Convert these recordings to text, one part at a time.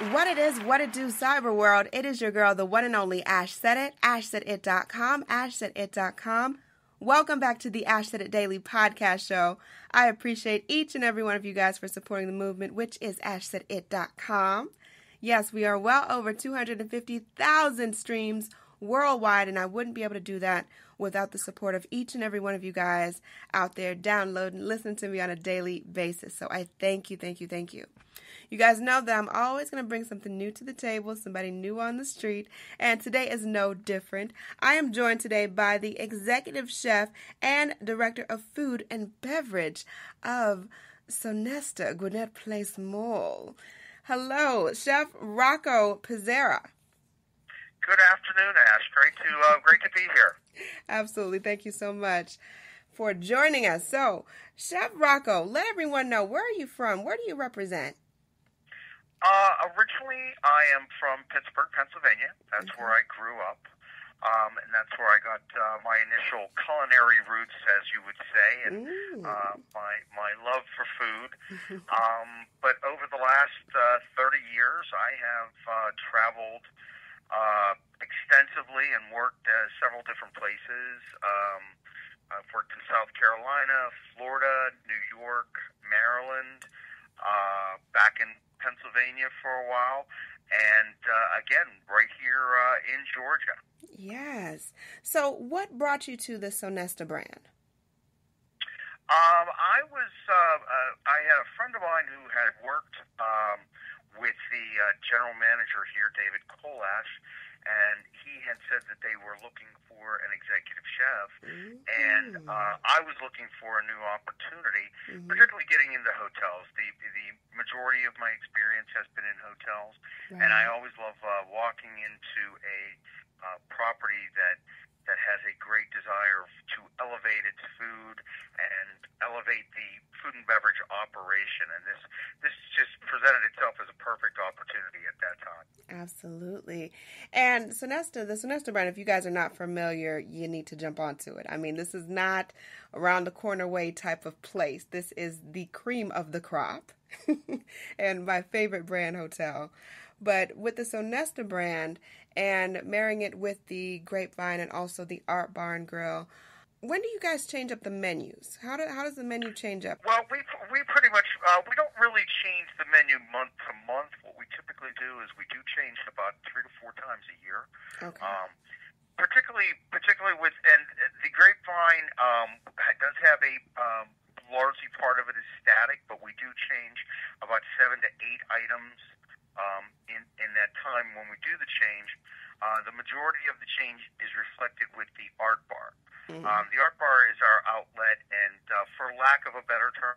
What it is, what it do, cyber world. It is your girl, the one and only Ash Said It, ashsaidit.com, ashsaidit.com. Welcome back to the Ash Said It Daily podcast show. I appreciate each and every one of you guys for supporting the movement, which is ashsaidit.com. Yes, we are well over 250,000 streams worldwide, and I wouldn't be able to do that without the support of each and every one of you guys out there downloading, listening to me on a daily basis. So I thank you, thank you, thank you. You guys know that I'm always going to bring something new to the table, somebody new on the street, and today is no different. I am joined today by the executive chef and director of food and beverage of Sonesta Gwinnett Place Mule. Hello, Chef Rocco Pisera. Good afternoon, Ash. Great to be here. Absolutely. Thank you so much for joining us. So, Chef Rocco, let everyone know, where are you from? Where do you represent? Originally, I am from Pittsburgh, Pennsylvania. That's where I grew up. And that's where I got my initial culinary roots, as you would say, and my love for food. But over the last 30 years, I have traveled extensively and worked at several different places. I've worked in South Carolina, Florida, New York, Maryland, back in Pennsylvania for a while, and again, right here in Georgia. Yes. So what brought you to the Sonesta brand? I had a friend of mine who had worked with the general manager here, David Kolash, and he had said that they were looking for an executive chef, and I was looking for a new opportunity, particularly getting into hotels. The majority of my experience has been in hotels, and I always love walking into a property that has a great desire to elevate its food and elevate the food and beverage operation. And this just presented itself as a perfect opportunity at that time. Absolutely. And the Sonesta brand, if you guys are not familiar, you need to jump onto it. I mean, this is not around the corner way type of place. This is the cream of the crop and my favorite brand hotel. But with the Sonesta brand and marrying it with the Grapevine and also the ArtBar and Grill, when do you guys change up the menus? How does the menu change up? Well, we pretty much, we don't really change the menu month to month. What we typically do is we do change it about 3 to 4 times a year. Okay. Particularly with, and the Grapevine does have a largely part of it is static, but we do change about 7 to 8 items in that time when we do the change. The majority of the change is reflected with the ArtBar. The ArtBar is our outlet, and for lack of a better term,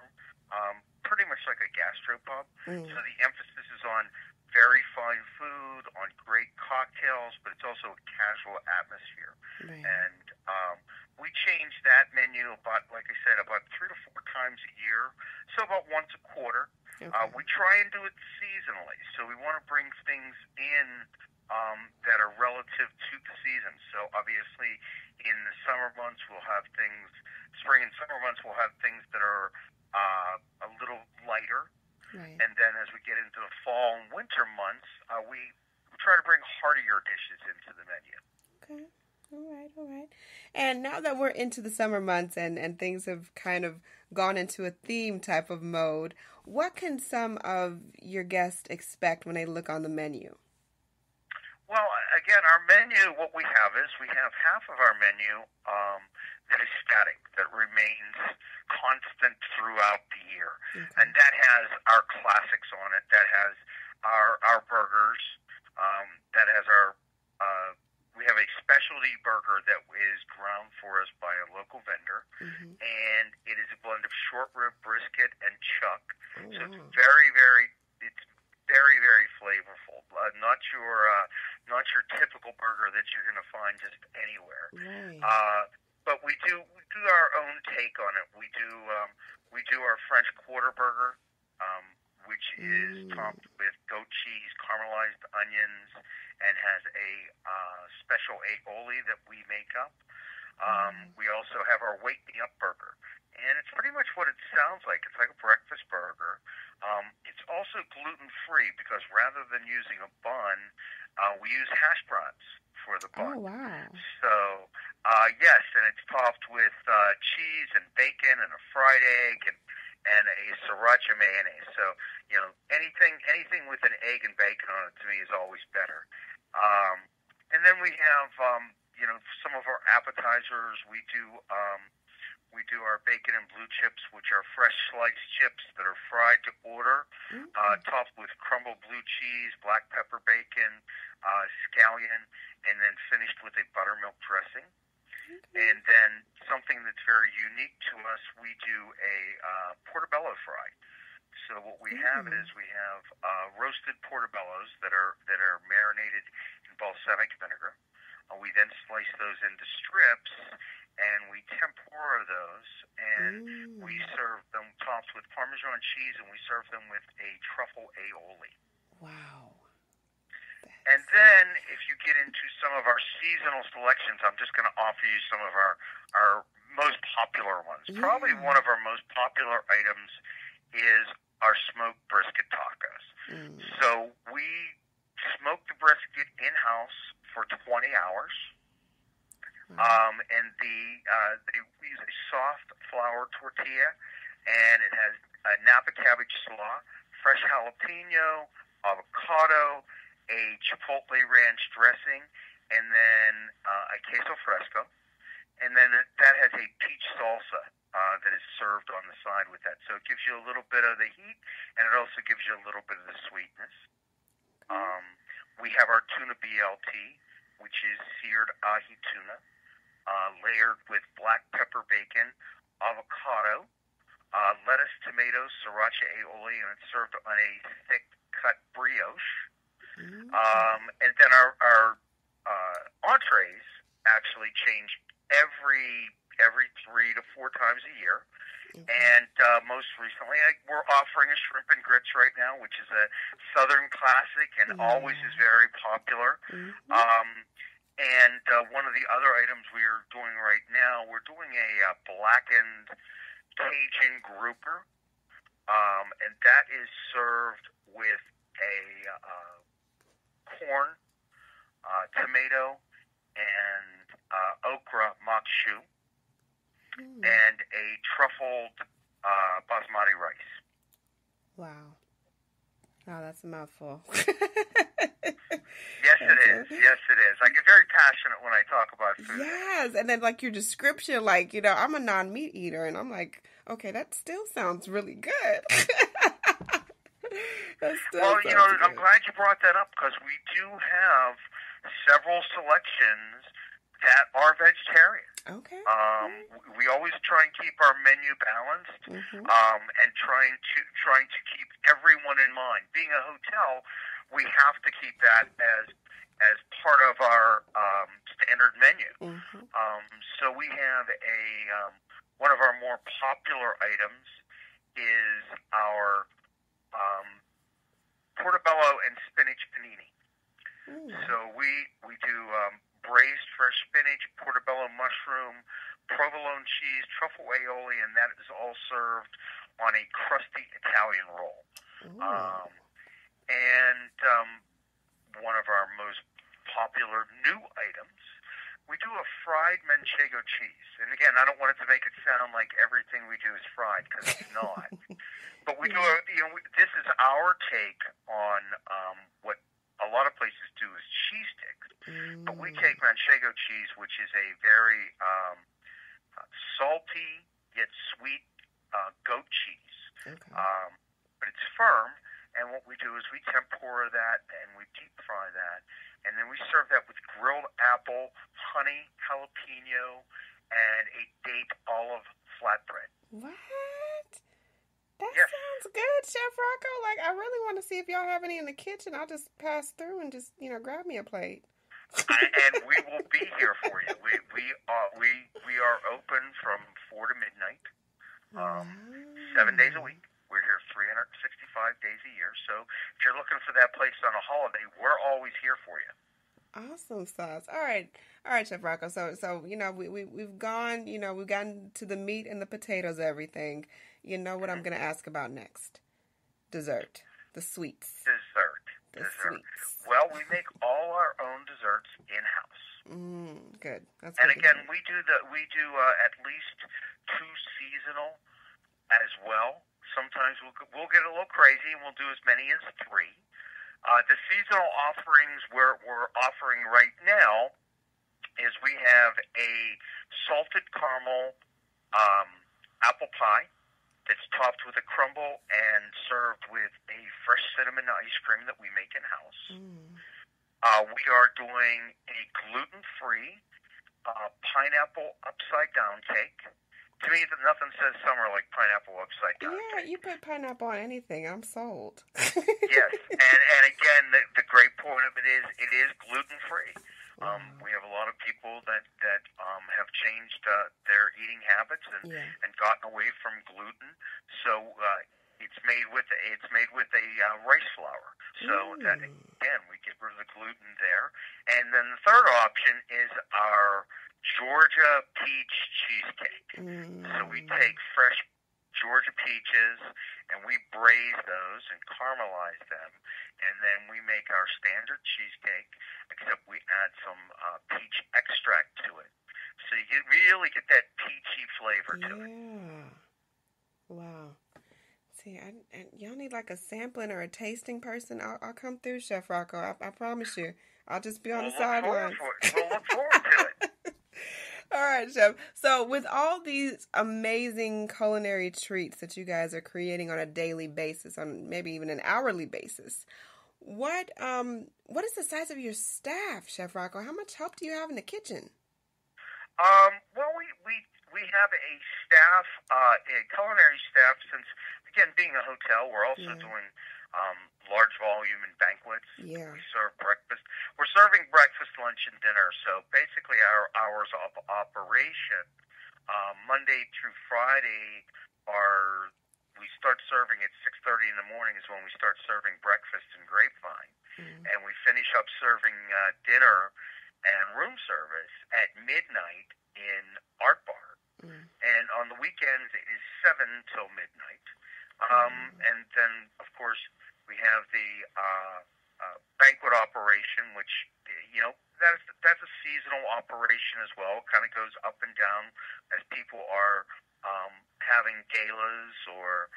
pretty much like a gastropub. So the emphasis is on very fine food, on great cocktails, but it's also a casual atmosphere. And we change that menu about, like I said, about 3 to 4 times a year, so about once a quarter. We try and do it seasonally, so we want to bring things in that are relative to the season. So obviously, in the summer months, we'll have things. Spring and summer months, we'll have things that are a little lighter, and then as we get into the fall and winter months, we try to bring heartier dishes into the menu. Okay. All right. And now that we're into the summer months and things have kind of gone into a theme type of mode, what can some of your guests expect when they look on the menu? Well, again, our menu, what we have is we have half of our menu that is static, that remains constant throughout the year. And that has our classics on it, that has our burgers, that has our... we have a specialty burger that is ground for us by a local vendor, and it is a blend of short rib, brisket, and chuck. So it's very, very flavorful. Not your typical burger that you're going to find just anywhere. But we do our own take on it. We do our French Quarter Burger, which is topped with goat cheese, caramelized onions, and has a special aioli that we make up. We also have our Wake Me Up Burger, and it's pretty much what it sounds like. It's like a breakfast burger. It's also gluten-free because rather than using a bun, we use hash browns for the bun. Oh, wow. So, yes, and it's topped with cheese and bacon and a fried egg and a sriracha mayonnaise. So, anything with an egg and bacon on it to me is always better. And then we have, some of our appetizers. We do our bacon and blue chips, which are fresh sliced chips that are fried to order, topped with crumbled blue cheese, black pepper bacon, scallion, and then finished with a buttermilk dressing. And then something that's very unique to us, we do a Portobello Fry. So what we have is we have roasted portobellos that are marinated in balsamic vinegar. We then slice those into strips, and we tempura those, and we serve them topped with Parmesan cheese, and we serve them with a truffle aioli. Wow. And then, if you get into some of our seasonal selections, I'm just going to offer you some of our most popular ones. Yeah. Probably one of our most popular items is our smoked brisket tacos. So we smoke the brisket in-house for 20 hours. And we use a soft flour tortilla, and it has a Napa cabbage slaw, fresh jalapeno, avocado, a chipotle ranch dressing, and then a queso fresco. And then that has a peach salsa that is served on the side with that. So it gives you a little bit of the heat, and it also gives you a little bit of the sweetness. We have our Tuna Blt, which is seared ahi tuna, layered with black pepper bacon, avocado, lettuce, tomatoes, sriracha aioli, and it's served on a thick cut brioche. And then our entrees actually change every 3 to 4 times a year. And most recently, we're offering a shrimp and grits right now, which is a Southern classic and always is very popular. And one of the other items we are doing right now, we're doing a blackened Cajun grouper, and that is served with a corn, tomato, and okra makshu, and a truffled basmati rice. Wow. Oh, that's a mouthful. Yes, it is. Yes, it is. I get very passionate when I talk about food. Yes, and then like your description, like, I'm a non-meat eater, and I'm like, okay, that still sounds really good. Well, I'm glad you brought that up because we do have several selections that are vegetarian. Okay. We always try and keep our menu balanced, and trying to keep everyone in mind. Being a hotel, we have to keep that as part of our standard menu. So we have one of our more popular items is our Portobello and spinach panini. So we do braised fresh spinach, portobello mushroom, provolone cheese, truffle aioli, and that is all served on a crusty Italian roll. And one of our most popular new items, we do a fried Manchego cheese. And again, I don't want it to make it sound like everything we do is fried, because it's not. But we do this is our take on what a lot of places do is cheese sticks. But we take Manchego cheese, which is a very salty yet sweet goat cheese. But it's firm, and what we do is we tempura that and we deep fry that, and then we serve that with grilled apple, honey, jalapeno, and a date olive flatbread. What? That sounds good, Chef Rocco. Like, I really want to see if y'all have any in the kitchen. I'll just pass through and just, grab me a plate. And we will be here for you. We are open from 4 to midnight, 7 days a week. We're here 365 days a year. So if you're looking for that place on a holiday, we're always here for you. Awesome sauce. All right, Chef Rocco. So we've gone. We've gotten to the meat and the potatoes, everything. You know what I'm going to ask about next? Dessert, the sweets. Dessert. Sweets. Well, we make all our own desserts in house. Good. That's and good. Again, we do at least 2 seasonal as well. Sometimes we'll get a little crazy and we'll do as many as 3. The seasonal offerings we're offering right now is we have a salted caramel apple pie that's topped with a crumble and served with a fresh cinnamon ice cream that we make in-house. We are doing a gluten-free pineapple upside-down cake. To me, nothing says summer like pineapple upside-down cake. Yeah, you put pineapple on anything, I'm sold. Yes, and again, the great point of it is gluten-free. We have a lot of people that have changed their eating habits and gotten away from gluten. So it's made with a rice flour. So that, again, we get rid of the gluten there. And then the third option is our Georgia peach cheesecake. So we take fresh Georgia peaches and we braise those and caramelize them, and then we make our standard cheesecake, except we add some peach extract to it. So you really get that peachy flavor to it. Yeah. Wow. See, y'all need like a sampling or a tasting person. I'll come through, Chef Rocco. I promise you. I'll just be on the sidelines. We'll look forward to it. All right, Chef. So with all these amazing culinary treats that you guys are creating on a daily basis, on maybe even an hourly basis, what is the size of your staff, Chef Rocco? How much help do you have in the kitchen? Well, we have a staff, a culinary staff, since, again, being a hotel, we're also doing large volume and banquets. Yeah. We serve breakfast. We're serving breakfast, lunch, and dinner. So basically our hours of operation, Monday through Friday, we start serving at 6:30 in the morning is when we start serving breakfast and grapevine. And we finish up serving dinner and room service at midnight in ArtBar. And on the weekends, it is 7 till midnight. And then, of course, we have the banquet operation, which, that's a seasonal operation as well. Kind of goes up and down as people are having galas or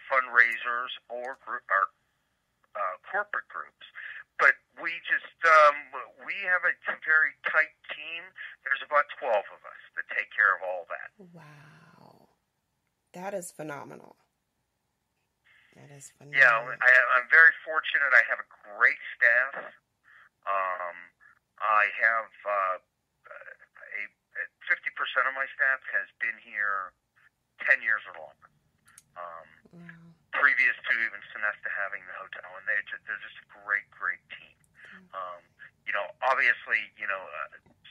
fundraisers or corporate groups. But we just we have a very tight team. There's about 12 of us that take care of all that. Wow, that is phenomenal. That is phenomenal. Yeah, I'm very fortunate. I have a great staff. I have 50% of my staff has been here 10 years or longer. Previous to even Sonesta having the hotel, and they're just a great team. Obviously,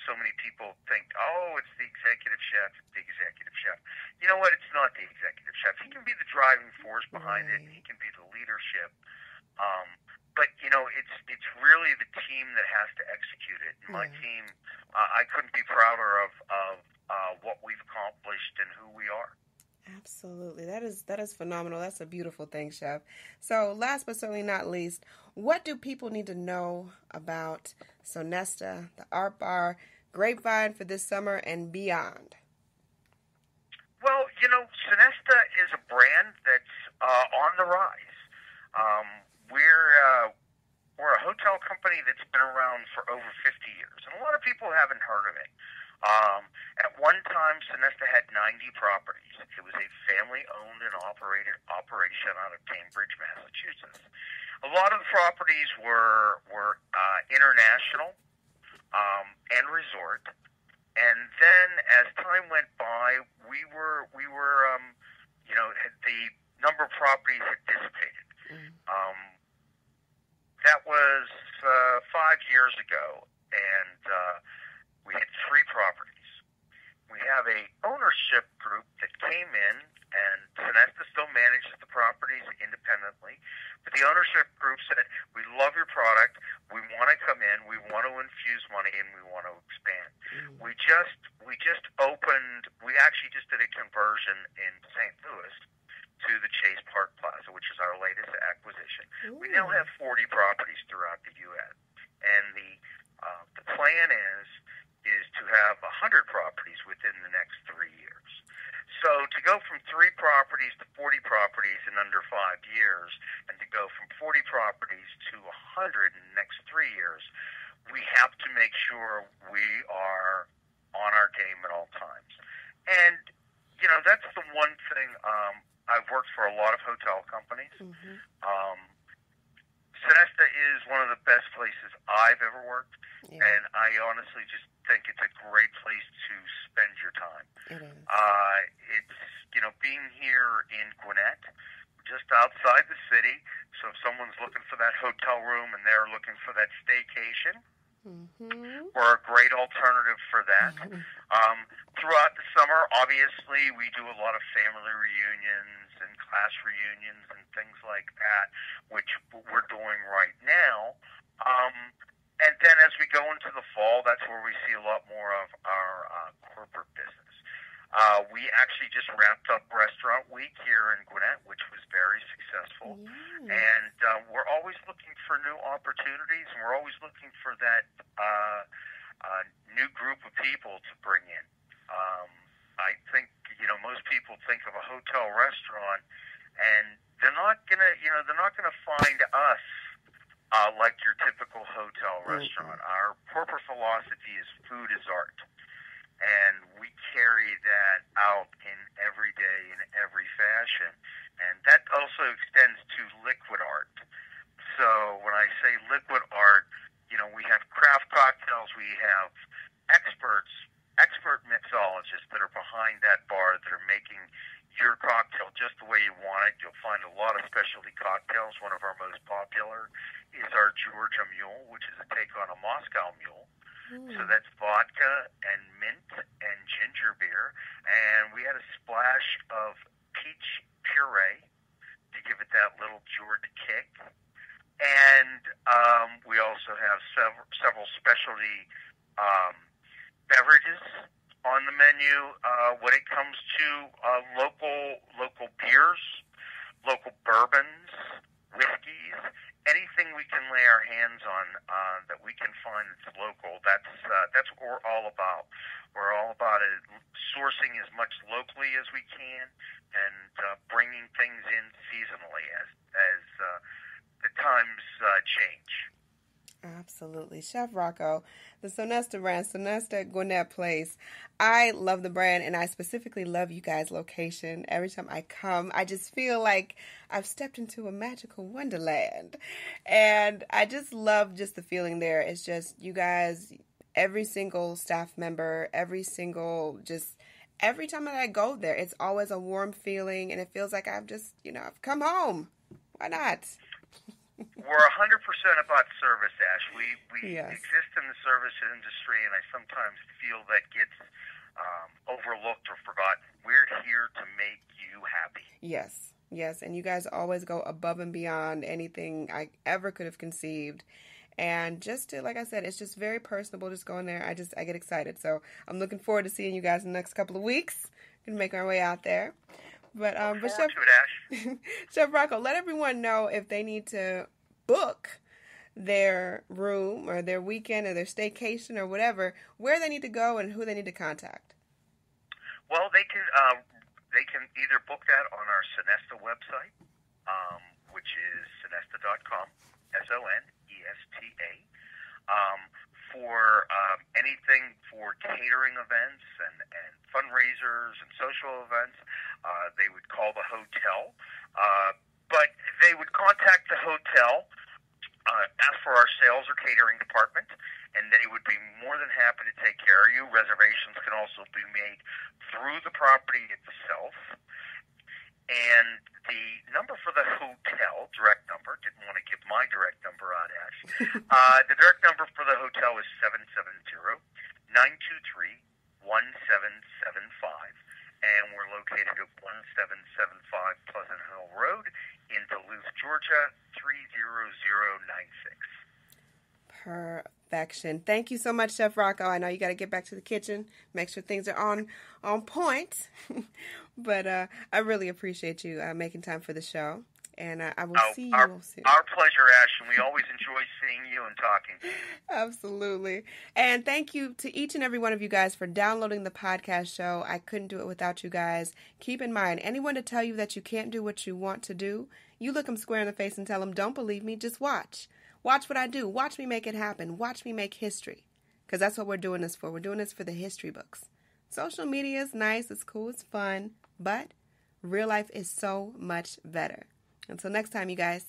so many people think, oh, it's the executive chef. You know what? It's not the executive chef. He can be the driving force behind it. He can be the leadership. But it's really the team that has to execute it. And my team, I couldn't be prouder of what we've accomplished and who we are. Absolutely. That is phenomenal. That's a beautiful thing, Chef. So last but certainly not least, what do people need to know about Sonesta, the ArtBar, Grapevine for this summer and beyond? Well, Sonesta is a brand that's on the rise. We're a hotel company that's been around for over 50 years, and a lot of people haven't heard of it. At one time, Sonesta had 90 properties. It was a family-owned and operated operation out of Cambridge, Massachusetts. A lot of the properties were international and resort. And then, as time went by, the number of properties had dissipated. That was 5 years ago, and we had 3 properties. We have a ownership group that came in, and Sonesta still manages the properties independently, but the ownership group group said, we love your product, we want to come in, we want to infuse money, and we want to expand. We actually just did a conversion in St. Louis to the Chase Park Plaza, which is our latest acquisition. We now have 40 properties throughout the U.S., and the plan is to have 100 properties within the next 3 years. So to go from 3 properties to 40 properties in under 5 years, and to go from 40 properties to 100 in the next 3 years, we have to make sure we are on our game at all times. And, that's the one thing. I've worked for a lot of hotel companies. Sonesta is one of the best places I've ever worked, and I honestly just think it's a great place to spend your time. It is. It's, being here in Gwinnett, just outside the city, so if someone's looking for that hotel room and they're looking for that staycation, we're a great alternative for that. Throughout the summer, obviously, we do a lot of family reunions and class reunions and things like that, which we're doing right now. And then as we go into the fall, that's where we see a lot more of our corporate business. We actually just wrapped up Restaurant Week here in Gwinnett, which was very successful. And we're always looking for new opportunities, and we're always looking for that new group of people to bring in. I think, most people think of a hotel restaurant, and they're not gonna find us like your typical hotel restaurant. Our corporate philosophy is food is art. And we carry that out in every day, in every fashion. And that also extends to liquid art. So when I say liquid art, we have craft cocktails, we have expert mixologists that are behind that bar that are making your cocktail just the way you want it. You'll find a lot of specialty cocktails. One of our most popular is our Georgia Mule, which is a take on a Moscow Mule. So that's vodka and mint and ginger beer. And we had a splash of peach puree to give it that little Georgia kick. And we also have several specialty beverages on the menu when it comes to local beers, local bourbons, whiskeys. Anything we can lay our hands on that we can find that's local, that's what we're all about. We're all about it, sourcing as much locally as we can and bringing things in seasonally as the times change. Absolutely. Chef Rocco, the Sonesta brand, Sonesta Gwinnett Place. I love the brand, and I specifically love you guys' location. Every time I come, I just feel like I've stepped into a magical wonderland. And I just love just the feeling there. It's just you guys, every single staff member, every time that I go there, it's always a warm feeling, and it feels like I've just, I've come home. Why not? We're 100% about service, Ash. We exist in the service industry, and I sometimes feel that gets overlooked or forgotten. We're here to make you happy. Yes, and you guys always go above and beyond anything I ever could have conceived. And just to, like I said, it's just very personable just going there. I get excited. So I'm looking forward to seeing you guys in the next couple of weeks. Going to make our way out there. But Chef Rocco, let everyone know if they need to book their room or their weekend or their staycation or whatever, where they need to go and who they need to contact. Well, they can either book that on our Sonesta website, which is sonesta.com, SONESTA. For anything for catering events and fundraisers and social events, they would call the hotel. But they would contact the hotel, ask for our sales or catering department, and they would be more than happy to take care of you. Reservations can also be made through the property itself. And the number for the hotel, direct number, didn't want to give my direct number out, Ash. The direct number for the hotel is 770-923-1775. And we're located at 1775 Pleasant Hill Road in Duluth, Georgia, 30010. Perfection. Thank you so much, Chef Rocco. I know you got to get back to the kitchen, make sure things are on point. But I really appreciate you making time for the show. And I will see you soon. Our pleasure, Ash, and we always enjoy seeing you and talking to you. Absolutely. And thank you to each and every one of you guys for downloading the podcast show. I couldn't do it without you guys. Keep in mind, anyone to tell you that you can't do what you want to do, you look them square in the face and tell them, don't believe me, just watch. Watch what I do. Watch me make it happen. Watch me make history. Because that's what we're doing this for. We're doing this for the history books. Social media is nice, it's cool, it's fun, but real life is so much better. Until next time, you guys.